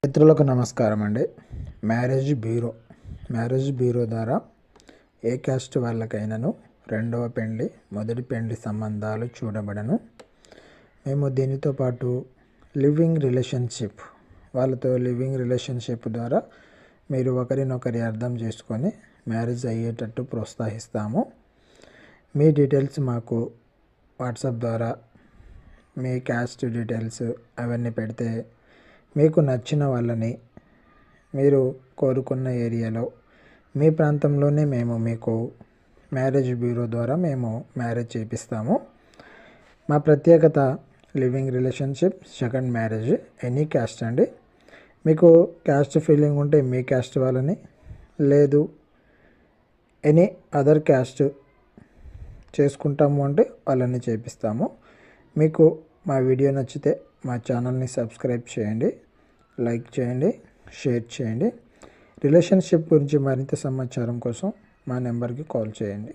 మిత్రులకు నమస్కారం అండి. మ్యారేజ్ బ్యూరో ద్వారా ఏ క్యాస్ట్ వాళ్ళకైనాను రెండవ పెండ్లి మొదటి పెండ్లి సంబంధాలు చూడబడను. మేము దీనితో పాటు లివింగ్ రిలేషన్షిప్ ద్వారా మీరు ఒకరినొకరి అర్థం చేసుకొని మ్యారేజ్ అయ్యేటట్టు ప్రోత్సహిస్తాము. మీ డీటెయిల్స్ మాకు వాట్సాప్ ద్వారా మీ క్యాస్ట్ డీటెయిల్స్ అవన్నీ పెడితే మీకు నచ్చిన వాళ్ళని మీరు కోరుకున్న ఏరియాలో మీ ప్రాంతంలోనే మేము మీకు మ్యారేజ్ బ్యూరో ద్వారా మేము మ్యారేజ్ చేపిస్తాము. మా ప్రత్యేకత living relationship, second marriage, any caste అండి. మీకు క్యాస్ట్ ఫీలింగ్ ఉంటే మీ క్యాస్ట్ వాళ్ళని, లేదు ఎనీ అదర్ క్యాస్ట్ చేసుకుంటాము అంటే వాళ్ళని చేపిస్తాము. మీకు మా వీడియో నచ్చితే మా ఛానల్ని సబ్స్క్రైబ్ చేయండి, లైక్ చేయండి, షేర్ చేయండి. రిలేషన్షిప్ గురించి మరింత సమాచారం కోసం మా నెంబర్కి కాల్ చేయండి.